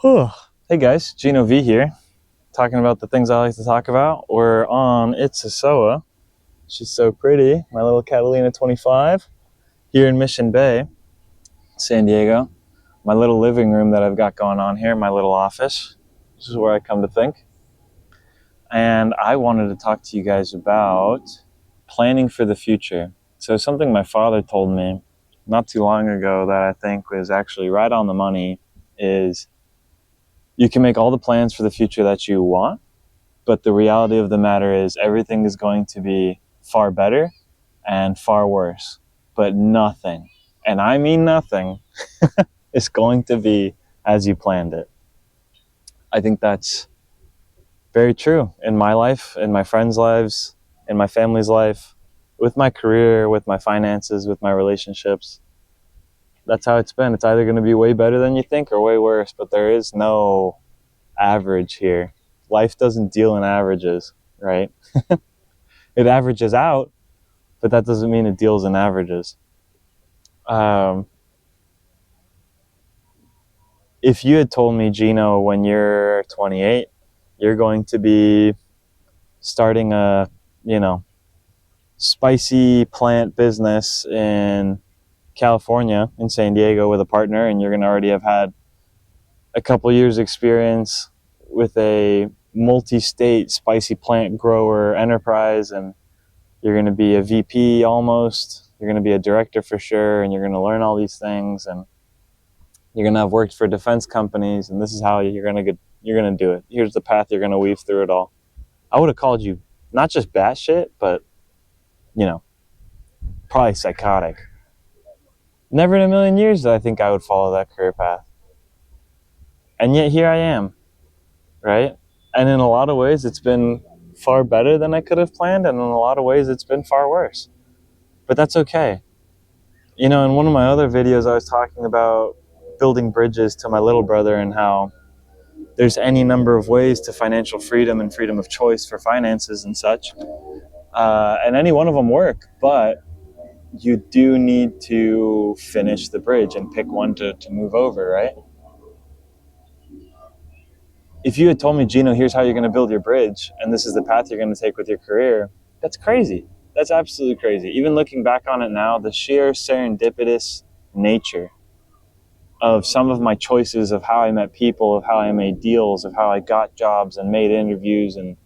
Whew. Hey guys, Geno V here, talking about the things I like to talk about. We're on It's a Soa. She's so pretty, my little Catalina 25, here in Mission Bay, San Diego. My little living room that I've got going on here, my little office. This is where I come to think. And I wanted to talk to you guys about planning for the future. So something my father told me not too long ago that I think was actually right on the money is you can make all the plans for the future that you want, but the reality of the matter is everything is going to be far better and far worse. But nothing, and I mean nothing, is going to be as you planned it. I think that's very true in my life, in my friends' lives, in my family's life, with my career, with my finances, with my relationships. That's how it's been. It's either going to be way better than you think or way worse, but there is no average here. Life doesn't deal in averages, right? It averages out, but that doesn't mean it deals in averages. If you had told me, Geno, when you're 28, you're going to be starting a, spicy plant business in California, in San Diego with a partner, and you're going to already have had a couple years experience with a multi-state spicy plant grower enterprise, and you're going to be a VP almost, you're going to be a director for sure, and you're going to learn all these things, and you're going to have worked for defense companies, and this is how you're going to do it. Here's the path you're going to weave through it all. I would have called you not just batshit, but probably psychotic. Never in a million years did I think I would follow that career path. And yet here I am, right? And in a lot of ways, it's been far better than I could have planned, and in a lot of ways, it's been far worse. But that's okay. In one of my other videos, I was talking about building bridges to my little brother and how there's any number of ways to financial freedom and freedom of choice for finances and such. And any one of them work, but you do need to finish the bridge and pick one to move over, right? If you had told me, Geno, here's how you're going to build your bridge, and this is the path you're going to take with your career, that's crazy. That's absolutely crazy. Even looking back on it now, the sheer serendipitous nature of some of my choices, of how I met people, of how I made deals, of how I got jobs and made interviews. And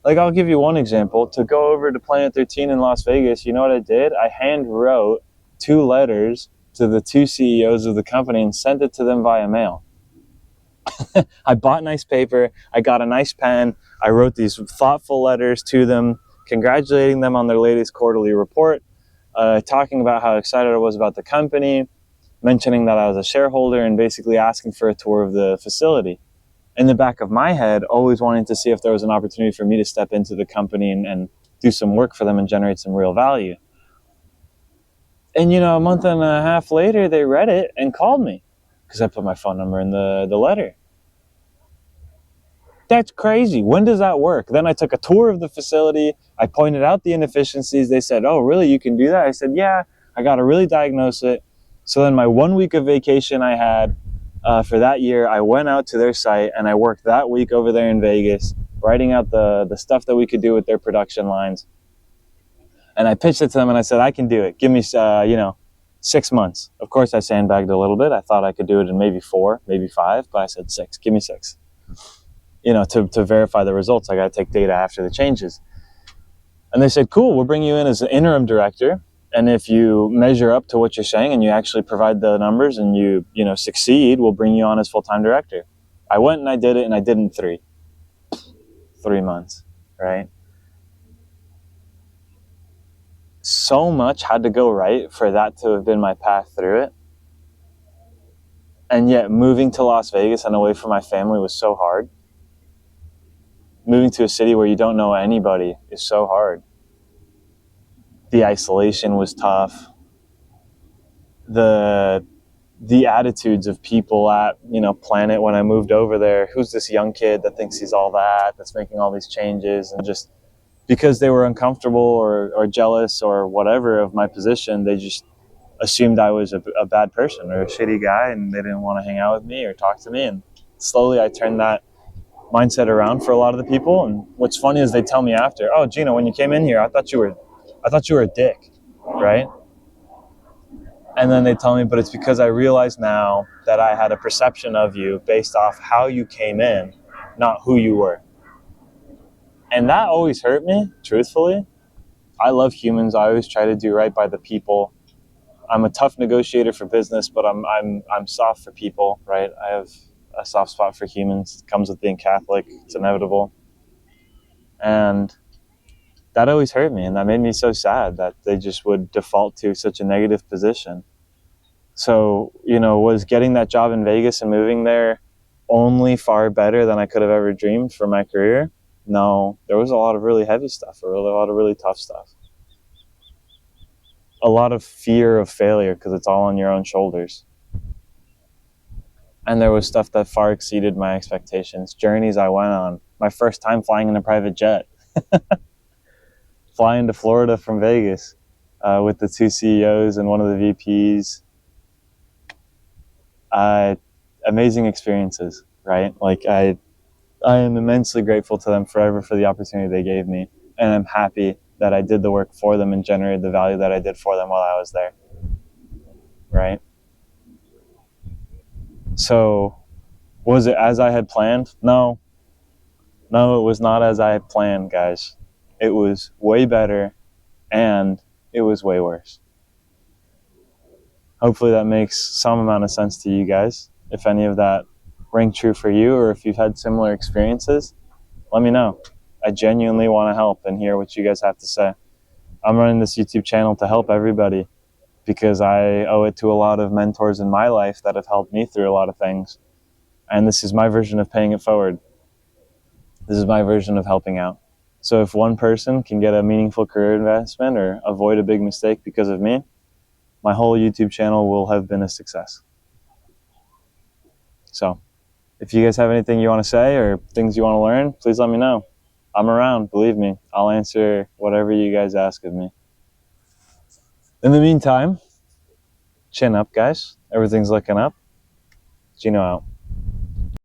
I'll give you one example. To go over to Planet 13 in Las Vegas, you know what I did? I hand wrote 2 letters to the 2 CEOs of the company and sent it to them via mail. I bought nice paper, I got a nice pen, I wrote these thoughtful letters to them, congratulating them on their latest quarterly report, talking about how excited I was about the company, mentioning that I was a shareholder, and basically asking for a tour of the facility. In the back of my head, always wanting to see if there was an opportunity for me to step into the company and do some work for them and generate some real value. And a month and a half later, they read it and called me because I put my phone number in the letter. That's crazy. When does that work? Then I took a tour of the facility. I pointed out the inefficiencies. They said, oh, really? You can do that? I said, yeah, I got to really diagnose it. So then my 1 week of vacation I had for that year, I went out to their site and I worked that week over there in Vegas, writing out the stuff that we could do with their production lines. And I pitched it to them and I said, I can do it. Give me, 6 months. Of course, I sandbagged a little bit. I thought I could do it in maybe 4, maybe 5, but I said 6. Give me 6. To verify the results, I got to take data after the changes. And they said, cool, we'll bring you in as an interim director. And if you measure up to what you're saying and you actually provide the numbers and you succeed, we'll bring you on as full-time director. I went and I did it, and I did it in 3 months, right? So much had to go right for that to have been my path through it. And yet moving to Las Vegas and away from my family was so hard. Moving to a city where you don't know anybody is so hard. The isolation was tough. The attitudes of people at, Planet when I moved over there, who's this young kid that thinks he's all that's making all these changes, and just because they were uncomfortable or jealous or whatever of my position, they just assumed I was a bad person or a shitty guy, and they didn't want to hang out with me or talk to me. And slowly I turned that mindset around for a lot of the people. And what's funny is they tell me after, oh, Geno, when you came in here, I thought you were a dick, right? And then they tell me, but it's because I realize now that I had a perception of you based off how you came in, not who you were. And that always hurt me, truthfully. I love humans. I always try to do right by the people. I'm a tough negotiator for business, but I'm soft for people, right? I have a soft spot for humans. It comes with being Catholic. It's inevitable. And that always hurt me, and that made me so sad that they just would default to such a negative position. So, was getting that job in Vegas and moving there only far better than I could have ever dreamed for my career? No, there was a lot of really heavy stuff, a lot of really tough stuff. A lot of fear of failure because it's all on your own shoulders. And there was stuff that far exceeded my expectations. Journeys I went on. My first time flying in a private jet. Flying to Florida from Vegas with the two CEOs and one of the VPs. Amazing experiences, right? Like I am immensely grateful to them forever for the opportunity they gave me. And I'm happy that I did the work for them and generated the value that I did for them while I was there, right? So was it as I had planned? No, it was not as I had planned, guys. It was way better and it was way worse. Hopefully that makes some amount of sense to you guys. If any of that rang true for you, or if you've had similar experiences, let me know. I genuinely want to help and hear what you guys have to say. I'm running this YouTube channel to help everybody because I owe it to a lot of mentors in my life that have helped me through a lot of things. And this is my version of paying it forward. This is my version of helping out. So if one person can get a meaningful career investment or avoid a big mistake because of me, my whole YouTube channel will have been a success. So if you guys have anything you want to say or things you want to learn, please let me know. I'm around, believe me. I'll answer whatever you guys ask of me. In the meantime, chin up, guys. Everything's looking up. Geno out.